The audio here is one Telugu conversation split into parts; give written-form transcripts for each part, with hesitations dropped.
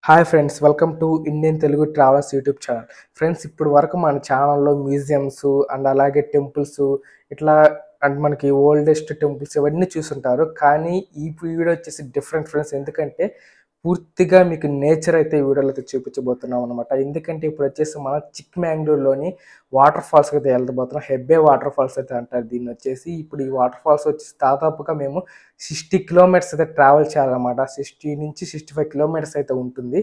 Hi friends, welcome to Indian Telugu travellers YouTube channel. Friends, ఇప్పుడు వరకు మన ఛానల్లో మ్యూజియంస్ అండ్ అలాగే టెంపుల్స్ ఇట్లా అండ్ మనకి ఓల్డెస్ట్ టెంపుల్స్ ఇవన్నీ చూసుంటారు. కానీ ఈ వీడియో వచ్చేసి డిఫరెంట్ ఫ్రెండ్స్. ఎందుకంటే పూర్తిగా మీకు నేచర్ అయితే ఈ వీడియోలో అయితే చూపించబోతున్నాం అనమాట. ఎందుకంటే ఇప్పుడు వచ్చేసి మనం చిక్మంగళూరులోని వాటర్ ఫాల్స్కి అయితే వెళ్ళబోతున్నాం. హెబ్బే వాటర్ ఫాల్స్ అయితే అంటారు దీన్ని వచ్చేసి. ఇప్పుడు ఈ వాటర్ ఫాల్స్ వచ్చేసి దాదాపుగా మేము 60 కిలోమీటర్స్ అయితే ట్రావెల్ చేయాలన్నమాట. 60 నుంచి 65 కిలోమీటర్స్ అయితే ఉంటుంది.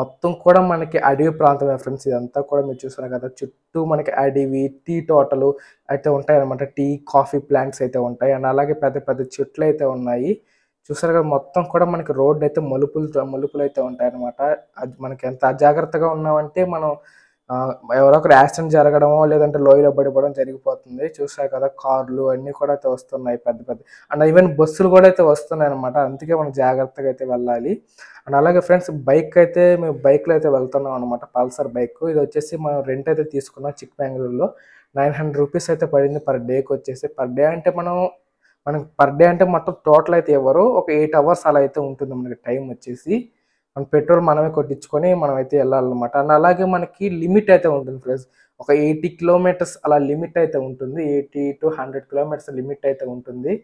మొత్తం కూడా మనకి అడవి ప్రాంతమే ఫ్రెండ్స్. ఇదంతా కూడా మీరు చూస్తున్నారు కదా, చుట్టూ మనకి అడవి, టీ తోటలు అయితే ఉంటాయి అనమాట. టీ, కాఫీ ప్లాంట్స్ అయితే ఉంటాయి. అండ్ అలాగే పెద్ద పెద్ద చెట్లు అయితే ఉన్నాయి. చూసారు కదా, మొత్తం కూడా మనకి రోడ్డు అయితే మలుపులు అయితే ఉంటాయి అనమాట. అది మనకి ఎంత అజాగ్రత్తగా ఉన్నామంటే మనం ఎవరో ఒకరు యాక్సిడెంట్ జరగడమో లేదంటే లోయలో పడిపోవడం జరిగిపోతుంది. చూసారు కదా, కార్లు అన్నీ కూడా అయితే వస్తున్నాయి పెద్ద పెద్ద. అండ్ ఈవెన్ బస్సులు కూడా అయితే వస్తున్నాయి అనమాట. అందుకే మనం జాగ్రత్తగా అయితే వెళ్ళాలి. అండ్ అలాగే ఫ్రెండ్స్, మేము బైక్లో అయితే వెళ్తున్నాం అనమాట. పల్సర్ బైక్ ఇది వచ్చేసి మనం రెంట్ అయితే తీసుకున్నాం. చిక్మంగళూరులో 900 రూపీస్ అయితే పడింది పర్ డేకి వచ్చేసి. పర్ డే అంటే మనకి పర్ డే అంటే మొత్తం టోటల్ అయితే ఇవ్వరు. ఒక 8 అవర్స్ అలా అయితే ఉంటుంది మనకి టైం వచ్చేసి. మన పెట్రోల్ మనమే కొట్టించుకొని మనం అయితే వెళ్ళాలన్నమాట. అండ్ అలాగే మనకి లిమిట్ అయితే ఉంటుంది ఫ్రెండ్స్. ఒక 80 కిలోమీటర్స్ అలా లిమిట్ అయితే ఉంటుంది. 80 to 100 కిలోమీటర్స్ లిమిట్ అయితే ఉంటుంది.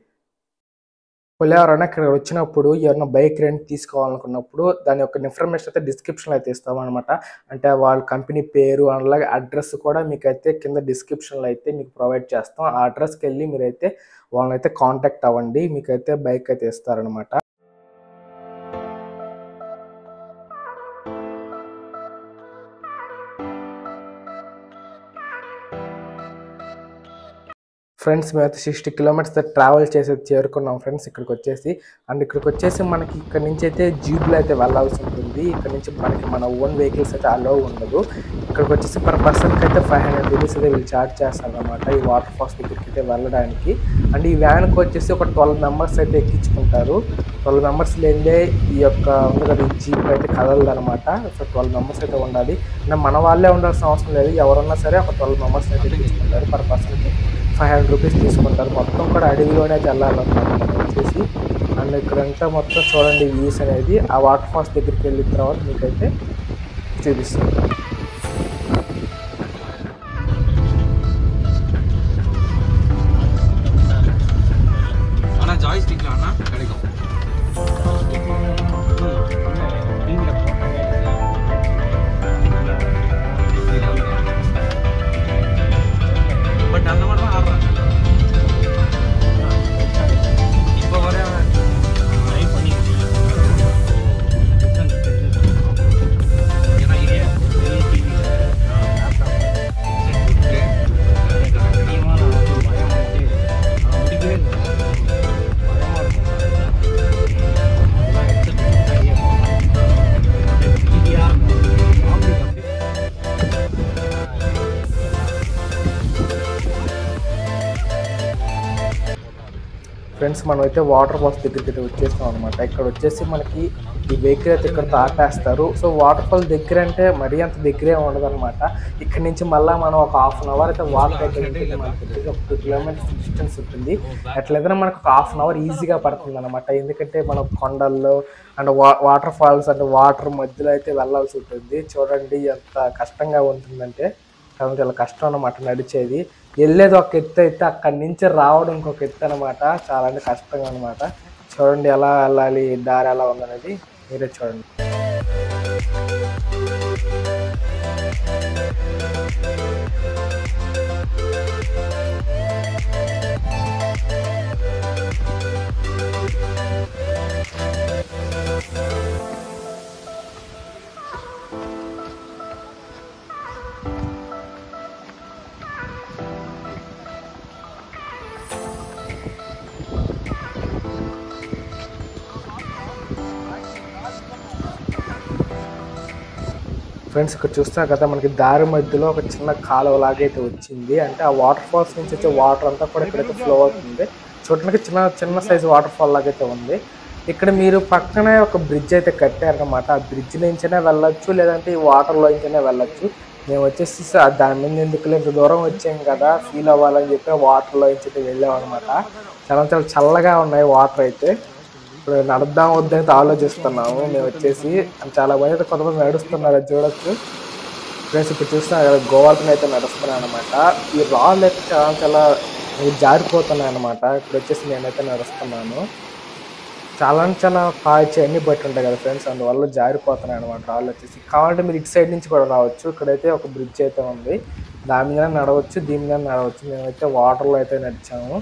ఎవరైనా ఇక్కడ వచ్చినప్పుడు ఎవరైనా బైక్ రెంట్ తీసుకోవాలనుకున్నప్పుడు దాని యొక్క ఇన్ఫర్మేషన్ అయితే డిస్క్రిప్షన్లో అయితే ఇస్తామన్నమాట. అంటే వాళ్ళ కంపెనీ పేరు అలాగే అడ్రస్ కూడా మీకైతే కింద డిస్క్రిప్షన్లో అయితే మీకు ప్రొవైడ్ చేస్తాం. ఆ అడ్రస్కి వెళ్ళి మీరైతే వాళ్ళని అయితే కాంటాక్ట్ అవ్వండి. మీకైతే బైక్ అయితే ఇస్తారనమాట. ఫ్రెండ్స్, మేమైతే 60 కిలోమీటర్స్ ట్రావెల్ చేసి చేరుకున్నాం ఫ్రెండ్స్ ఇక్కడికి వచ్చేసి. అండ్ ఇక్కడికి వచ్చేసి మనకి ఇక్కడ నుంచి అయితే జీప్లో అయితే వెళ్ళాల్సి ఉంటుంది. ఇక్కడ నుంచి మనకి మన ఓన్ వెహికల్స్ అయితే అలో ఉండదు. ఇక్కడికి వచ్చేసి పర్ పర్సన్కి అయితే 500 రూపీస్ అయితే వీళ్ళు ఛార్జ్ చేస్తారనమాట ఈ వాటర్ ఫాల్స్ దగ్గరికి అయితే వెళ్ళడానికి. అండ్ ఈ వ్యాన్కి వచ్చేసి ఒక 12 మెంబర్స్ అయితే ఎక్కించుకుంటారు. 12 మెంబర్స్ లేదే ఈ యొక్క జీప్ అయితే కదలదు అనమాట. సో 12 మెంబర్స్ అయితే ఉండాలి. అంటే మన వాళ్ళే ఉండాల్సిన అవసరం లేదు. ఎవరన్నా సరే ఒక 12 మెంబర్స్ అయితే ఎక్కించుకుంటారు. పర్ పర్సన్కి 500 రూపీస్ తీసుకుంటారు. మొత్తం కూడా అడవిలోనే వెళ్ళాలన్నమాట వచ్చేసి. అండ్ ఇక్కడంతా మొత్తం చూడండి వ్యూస్ అనేది. ఆ వాటర్ ఫాల్స్ దగ్గరికి వెళ్ళిన తర్వాత మీకైతే చూపిస్తుంది. ఫ్రెండ్స్, మనం అయితే వాటర్ ఫాల్స్ దగ్గరికి అయితే వచ్చేస్తాం అనమాట. ఇక్కడ వచ్చేసి మనకి ఈ వెహికల్ అయితే ఇక్కడితో ఆపేస్తారు. సో వాటర్ ఫాల్స్ దగ్గర అంటే మరీ అంత దగ్గరే ఉండదు అనమాట. ఇక్కడ నుంచి మళ్ళీ మనం ఒక హాఫ్ అన్ అవర్ అయితే వాక్ అయితే ఉంటుంది. మనకి వచ్చేసి ఒక 2 కిలోమీటర్స్ డిస్టెన్స్ ఉంటుంది. ఎట్లయితే మనకు ఒక హాఫ్ అన్ అవర్ ఈజీగా పడుతుంది అనమాట. ఎందుకంటే మనం కొండల్లో అండ్ వాటర్ ఫాల్స్ అంటే వాటర్ మధ్యలో అయితే వెళ్ళాల్సి ఉంటుంది. చూడండి ఎంత కష్టంగా ఉంటుందంటే చాలా కష్టం అనమాట నడిచేది. వెళ్ళేది ఒక ఎత్తు అయితే అక్కడి నుంచి రావడం ఇంకొక ఎత్తు అనమాట. చాలా అంటే కష్టంగా అనమాట. చూడండి ఎలా వెళ్ళాలి, దారి ఎలా ఉందనేది మీరే చూడండి. ఫ్రెండ్స్, ఇక్కడ చూస్తున్నా కదా, మనకి దారి మధ్యలో ఒక చిన్న కాలువ లాగైతే వచ్చింది. అంటే ఆ వాటర్ ఫాల్స్ నుంచి వచ్చే వాటర్ అంతా కూడా ఇక్కడైతే ఫ్లో అవుతుంది. చూడడానికి చిన్న సైజు వాటర్ ఫాల్ లాగైతే ఉంది. ఇక్కడ మీరు పక్కనే ఒక బ్రిడ్జ్ అయితే కట్టారనమాట. ఆ బ్రిడ్జ్ నుంచైనా వెళ్ళొచ్చు, లేదంటే ఈ వాటర్లో నుంచైనా వెళ్ళొచ్చు. మేము వచ్చేసి దాని మీద ఎందుకు ఇంత దూరం వచ్చాం కదా, ఫీల్ అవ్వాలని చెప్పి వాటర్లో నుంచి వెళ్ళాం అనమాట. చాలా చాలా చల్లగా ఉన్నాయి వాటర్ అయితే. ఇప్పుడు నడుద్దాం వద్దని ఆలోచిస్తున్నాము మేము వచ్చేసి. చాలా మంది అయితే కొంతమంది నడుస్తున్నారు, అది చూడొచ్చు ఫ్రెండ్స్. ఇప్పుడు చూస్తున్నారు కదా గోవాలతో అయితే నడుస్తున్నాను అనమాట. ఈ రాళ్ళు అయితే చాలా జారిపోతున్నాయి అనమాట. ఇప్పుడు వచ్చేసి నేనైతే నడుస్తున్నాను. చాలా పాచి అన్ని బట్టి ఉంటాయి కదా ఫ్రెండ్స్, అందువల్ల జారిపోతున్నాయి అనమాట రాళ్ళు వచ్చేసి. కావాలంటే మీరు ఇటు సైడ్ నుంచి కూడా రావచ్చు. ఇక్కడైతే ఒక బ్రిడ్జ్ అయితే ఉంది, దాని మీద నడవచ్చు, దీని మీద నడవచ్చు. మేమైతే వాటర్లో అయితే నడిచాము.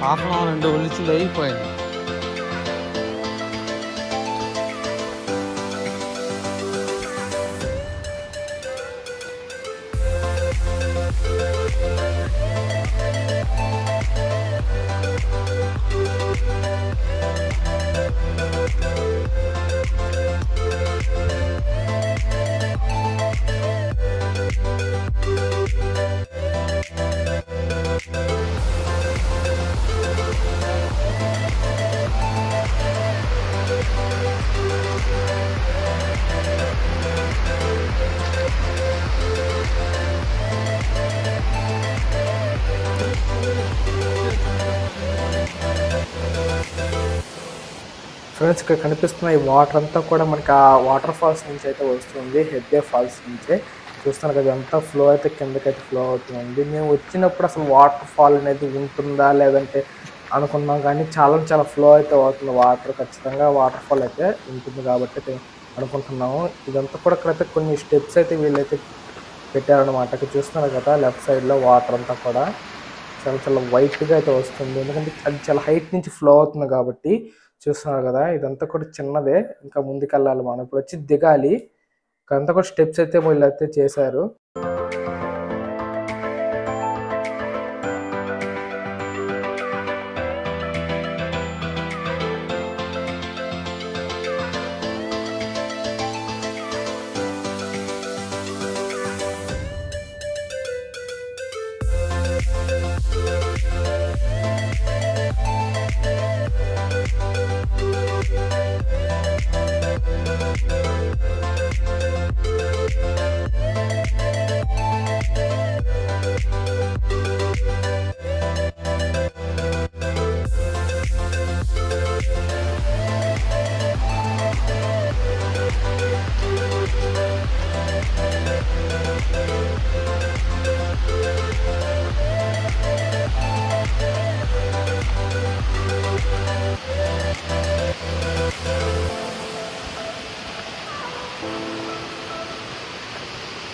హాఫ్ అన్ అవర్ అంటే ఒలిచింది అయిపోయింది. ఫ్రెండ్స్ ఇక్కడ కనిపిస్తున్న ఈ వాటర్ అంతా కూడా మనకి ఆ వాటర్ ఫాల్స్ నుంచి అయితే వస్తుంది, హెడ్డే ఫాల్స్ నుంచే. చూస్తాను కదా అంతా ఫ్లో అయితే కిందకైతే ఫ్లో అవుతుంది. మేము వచ్చినప్పుడు అసలు వాటర్ ఫాల్ అనేది ఉంటుందా లేదంటే అనుకున్నాం, కానీ చాలా ఫ్లో అయితే అవుతుంది వాటర్. ఖచ్చితంగా వాటర్ ఫాల్ అయితే ఉంటుంది కాబట్టి అయితే అనుకుంటున్నాము. ఇదంతా కూడా ఇక్కడైతే కొన్ని స్టెప్స్ అయితే వీళ్ళైతే పెట్టారనమాట. ఇక్కడ చూస్తున్నారు కదా లెఫ్ట్ సైడ్లో వాటర్ అంతా కూడా చాలా వైట్గా అయితే వస్తుంది, ఎందుకంటే అది చాలా హైట్ నుంచి ఫ్లో అవుతుంది కాబట్టి. చూస్తున్నారు కదా ఇదంతా కూడా చిన్నదే, ఇంకా ముందుకెళ్ళాలి మనం. ఇప్పుడు వచ్చి దిగాలి. ఇక్కడంతా కూడా స్టెప్స్ అయితే వీళ్ళైతే చేశారు.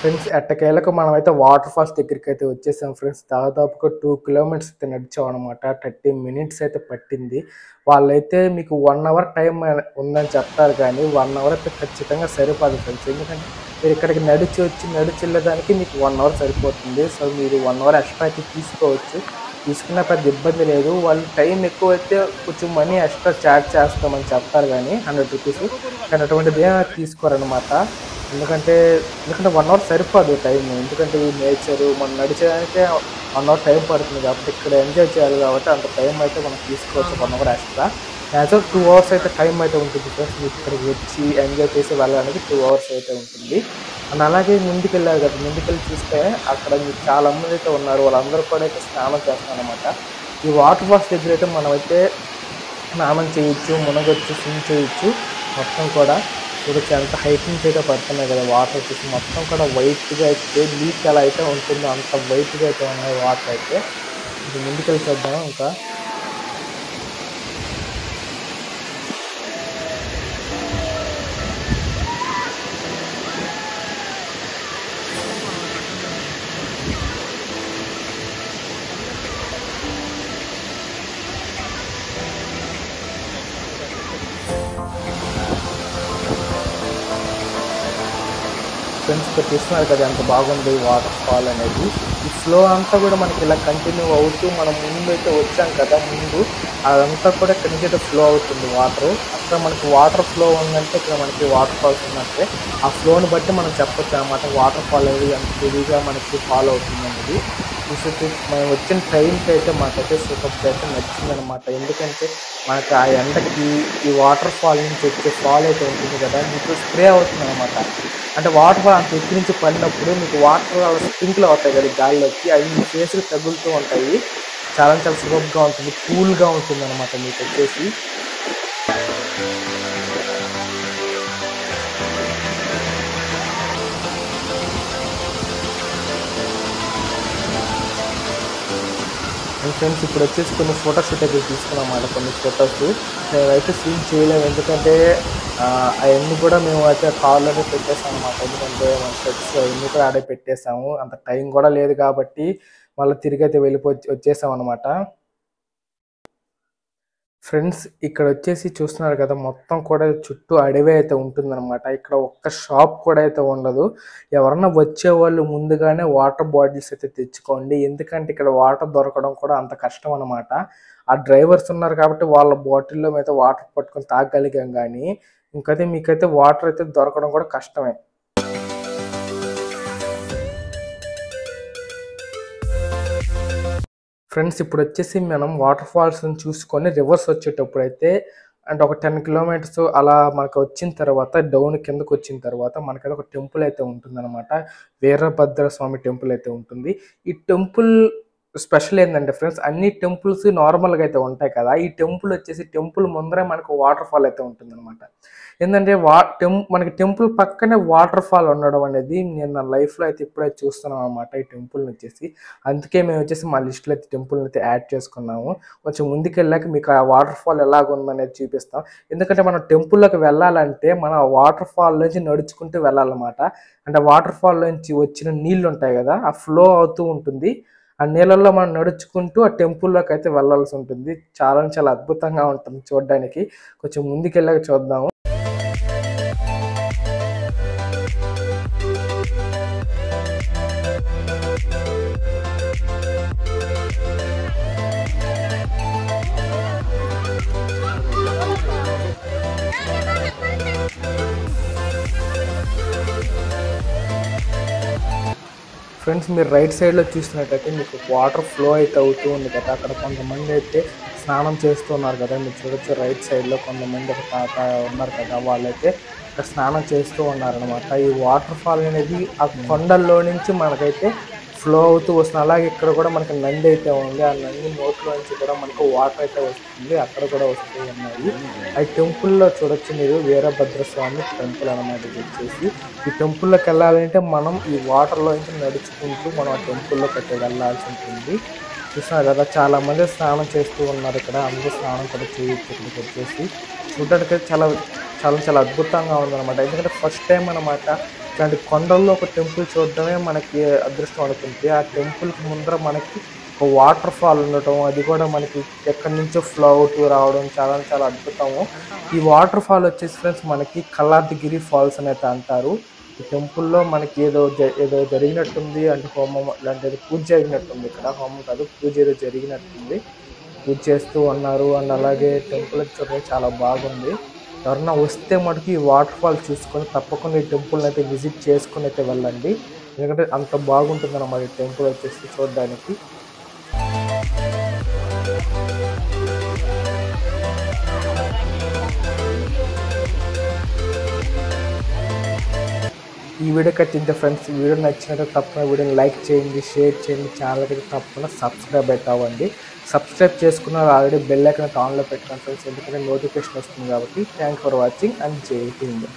ఫ్రెండ్స్ ఎట్టకేలకు మనమైతే వాటర్ ఫాల్స్ దగ్గరికి అయితే వచ్చేసాం ఫ్రెండ్స్. దాదాపుగా 2 కిలోమీటర్స్ అయితే నడిచాం అనమాట. 30 మినిట్స్ అయితే పట్టింది. వాళ్ళైతే మీకు 1 అవర్ టైం ఉందని చెప్తారు, కానీ 1 అవర్ అయితే ఖచ్చితంగా సరిపోదు ఫ్రెండ్స్. ఎందుకంటే మీరు ఇక్కడికి నడిచి వెళ్ళేదానికి మీకు 1 అవర్ సరిపోతుంది. సో మీరు 1 అవర్ ఎక్స్ట్రా అయితే తీసుకోవచ్చు, తీసుకున్న పెద్ద ఇబ్బంది లేదు. వాళ్ళు టైం ఎక్కువ అయితే కొంచెం మనీ ఎక్స్ట్రా ఛార్జ్ చేస్తామని చెప్తారు, కానీ 100 రూపీస్, కానీ అటువంటిది తీసుకోరనమాట. ఎందుకంటే 1 అవర్ సరిపోదు టైం. ఎందుకంటే ఈ నేచరు మనం నడిచేదానికే 1 అవర్ టైం పడుతుంది కాబట్టి ఇక్కడ ఎంజాయ్ చేయాలి కాబట్టి అంత టైం అయితే మనం తీసుకోవచ్చు 1 అవర్ ఎక్స్ట్రా. యాక్చువల్ 2 అవర్స్ అయితే టైం అయితే ఉంటుంది ఫ్రెండ్స్. మీకు ఇక్కడికి వచ్చి ఎంజాయ్ చేసి వెళ్ళడానికి 2 అవర్స్ అయితే ఉంటుంది. అండ్ అలాగే ముందుకెళ్ళారు కదా, ముందుకెళ్ళి చూస్తే అక్కడ మీకు చాలా మంది అయితే ఉన్నారు. వాళ్ళందరూ కూడా అయితే స్నానం చేస్తున్నారు అనమాట. ఈ వాటర్ ఫాల్స్ దగ్గర అయితే మనమైతే స్నానం చేయొచ్చు, మునగొచ్చు, స్విమ్ చేయొచ్చు మొత్తం కూడా. చూడొచ్చు ఎంత హైట్ నుంచి అయితే పడుతున్నాయి కదా వాటర్ వచ్చేసి మొత్తం కూడా వైట్గా అయితే లీక్ ఎలా అయితే ఉంటుందో అంత వైట్గా అయితే ఉన్నాయి వాటర్ అయితే. ఇది ముందుకెళ్ళి చూద్దాం ఇంకా. ఫ్రెండ్స్ ఇక్కడ చూస్తున్నారు కదా ఎంత బాగుంది వాటర్ ఫాల్ అనేది. ఈ ఫ్లో అంతా కూడా మనకి ఇలా కంటిన్యూ అవుతూ మనం ముందు అయితే వచ్చాం కదా ముందు, అదంతా కూడా ఇక్కడ నుంచి అయితే ఫ్లో అవుతుంది వాటర్. అక్కడ మనకి వాటర్ ఫ్లో ఉందంటే ఇక్కడ మనకి వాటర్ ఫాల్స్ ఉన్నట్టే. ఆ ఫ్లోని బట్టి మనం చెప్పొచ్చు అన్నమాట వాటర్ ఫాల్ అనేది ఎంత తెలివిగా మనకి ఫాలో అవుతుంది అనేది. మనం వచ్చిన టైంకి అయితే మాకైతే సూపర్ అయితే నచ్చిందనమాట. ఎందుకంటే మనకి ఆ ఎండకి ఈ వాటర్ ఫాల్ నుంచి వచ్చే ఫాల్ అయితే ఉంటుంది కదా మీకు స్ప్రే అవుతుంది అనమాట. అంటే వాటర్ ఫాల్ అంత ఎత్తి నుంచి పడినప్పుడు మీకు వాటర్ స్ప్రింకిల్ అవుతాయి కదా గాల్లోకి, అవి మీ ఫేస్కి తగులుతూ ఉంటాయి. చాలా చాలా సూపర్గా ఉంటుంది, కూల్గా ఉంటుంది అనమాట మీకు వచ్చేసి. ఫ్రెండ్స్ ఇప్పుడు వచ్చేసి కొన్ని ఫోటోషూట్ అయితే తీసుకున్నాం అన్నమాట. కొన్ని ఫొటోస్ మేమైతే సీన్ చేయలేము ఎందుకంటే అవన్నీ కూడా మేము అయితే కార్లోనే పెట్టేసాం అనమాట. ఎందుకంటే మన సెట్స్ అవన్నీ కూడా ఆడే పెట్టేసాము, అంత టైం కూడా లేదు కాబట్టి మళ్ళీ తిరిగి అయితే వచ్చేసాం అనమాట. ఫ్రెండ్స్ ఇక్కడ వచ్చేసి చూస్తున్నారు కదా మొత్తం కూడా చుట్టూ అడవి అయితే ఉంటుందన్నమాట. ఇక్కడ ఒక్క షాప్ కూడా అయితే ఉండదు. ఎవరన్నా వచ్చేవాళ్ళు ముందుగానే వాటర్ బాటిల్స్ అయితే తెచ్చుకోండి, ఎందుకంటే ఇక్కడ వాటర్ దొరకడం కూడా అంత కష్టం అనమాట. ఆ డ్రైవర్స్ ఉన్నారు కాబట్టి వాళ్ళ బాటిల్లో అయితే వాటర్ పట్టుకొని తాగగలిగాం, కానీ ఇంకైతే మీకైతే వాటర్ అయితే దొరకడం కూడా కష్టమే. ఫ్రెండ్స్ ఇప్పుడు వచ్చేసి మనం వాటర్ ఫాల్స్ని చూసుకొని రివర్స్ వచ్చేటప్పుడు అయితే అంటే ఒక 10 కిలోమీటర్స్ అలా మనకు వచ్చిన తర్వాత డౌన్ కిందకు వచ్చిన తర్వాత మనకైతే ఒక టెంపుల్ అయితే ఉంటుందన్నమాట. వీరభద్ర స్వామి టెంపుల్ అయితే ఉంటుంది. ఈ టెంపుల్ స్పెషల్ ఏంటంటే ఫ్రెండ్స్, అన్ని టెంపుల్స్ నార్మల్గా అయితే ఉంటాయి కదా, ఈ టెంపుల్ వచ్చేసి టెంపుల్ ముందరే మనకు వాటర్ ఫాల్ అయితే ఉంటుందన్నమాట. ఏంటంటే మనకి టెంపుల్ పక్కనే వాటర్ ఫాల్ ఉండడం అనేది నేను నా లైఫ్లో అయితే ఇప్పుడైతే చూస్తున్నాను అనమాట ఈ టెంపుల్ని వచ్చేసి. అందుకే మేము వచ్చేసి మా లిస్టులో అయితే టెంపుల్ని అయితే యాడ్ చేసుకున్నాము. కొంచెం ముందుకు వెళ్ళాక మీకు ఆ వాటర్ ఫాల్ ఎలాగుందనేది చూపిస్తాం. ఎందుకంటే మనం టెంపుల్లోకి వెళ్ళాలంటే మన వాటర్ ఫాల్ నుంచి నడుచుకుంటూ వెళ్ళాలన్నమాట. అంటే వాటర్ ఫాల్ నుంచి వచ్చిన నీళ్ళు ఉంటాయి కదా, ఆ ఫ్లో అవుతూ ఉంటుంది. ఆ నీళ్ళల్లో మనం నడుచుకుంటూ ఆ టెంపుల్లోకి అయితే వెళ్ళాల్సి ఉంటుంది. చాలా చాలా అద్భుతంగా ఉంటుంది చూడడానికి. కొంచెం ముందుకు వెళ్ళాక చూద్దాము. ఫ్రెండ్స్ మీరు రైట్ సైడ్లో చూసినట్టయితే మీకు వాటర్ ఫ్లో అయితే అవుతూ ఉంది కదా, అక్కడ కొంతమంది అయితే స్నానం చేస్తున్నారు కదా మీరు చూడొచ్చు. రైట్ సైడ్లో కొంతమంది ఒక తాత ఉన్నారు కదా, వాళ్ళైతే ఇక్కడ స్నానం చేస్తూ ఉన్నారనమాట. ఈ వాటర్ ఫాల్ అనేది ఆ కొండల్లో నుంచి మనకైతే ఫ్లో అవుతూ వస్తుంది. అలాగే ఇక్కడ కూడా మనకి నంది అయితే ఉంది, ఆ నంది నోట్లో నుంచి కూడా మనకు వాటర్ అయితే వస్తుంది, అక్కడ కూడా వస్తూ ఉన్నాయి. ఆ టెంపుల్లో చూడొచ్చు మీరు, వీరభద్ర స్వామి టెంపుల్ అనమాట. ఇది వచ్చేసి ఈ టెంపుల్లోకి వెళ్ళాలంటే మనం ఈ వాటర్లో నుంచి నడుచుకుంటూ మనం ఆ టెంపుల్లోకి అయితే వెళ్ళాల్సి ఉంటుంది. చూస్తున్నారు కదా చాలా మంది స్నానం చేస్తూ ఉన్నారు ఇక్కడ, అందరూ స్నానం కూడా చేయొచ్చు ఇక్కడికి వచ్చేసి. చూడడానికి చాలా చాలా చాలా అద్భుతంగా ఉందన్నమాట. ఎందుకంటే ఫస్ట్ టైం అనమాట ఇట్లాంటి కొండల్లో ఒక టెంపుల్ చూడడమే మనకి అదృష్టం అనుకుంటే, ఆ టెంపుల్కి ముందర మనకి ఒక వాటర్ ఫాల్ ఉండటం, అది కూడా మనకి ఎక్కడి నుంచో ఫ్లో అవుతూ రావడం చాలా చాలా అద్భుతము. ఈ వాటర్ ఫాల్ వచ్చేసి ఫ్రెండ్స్ మనకి కల్లార్గిరి ఫాల్స్ అని అయితే అంటారు. ఈ టెంపుల్లో మనకి ఏదో జరిగినట్టుంది, అంటే హోమం ఇలాంటిది పూజ జరిగినట్టుంది. ఇక్కడ హోమం కాదు, పూజ ఏదో జరిగినట్టుంది, పూజ చేస్తూ ఉన్నారు. అండ్ అలాగే టెంపుల్ చూడడానికి చాలా బాగుంది. ఎవరన్నా వస్తే మటుకు ఈ వాటర్ ఫాల్ చూసుకొని తప్పకుండా ఈ టెంపుల్ని అయితే విజిట్ చేసుకుని అయితే వెళ్ళండి. ఎందుకంటే అంత బాగుంటుంది అన్నమాట ఈ టెంపుల్ వచ్చేసి చూడడానికి. ఈ వీడియోకి అయితే ఇంత ఫ్రెండ్స్. ఈ వీడియో నచ్చినట్టు తప్పకుండా వీడియోని లైక్ చేయండి, షేర్ చేయండి, ఛానల్కి అయితే తప్పకుండా సబ్స్క్రైబ్ అయితే అవ్వండి. సబ్స్క్రైబ్ చేసుకున్నారు ఆల్రెడీ బెల్ ఐకాన్ ఆన్లో పెట్టుకోండి ఫ్రెండ్స్, ఎందుకంటే నోటిఫికేషన్ వస్తుంది కాబట్టి. థ్యాంక్ ఫర్ వాచింగ్ అండ్ జై హింద్.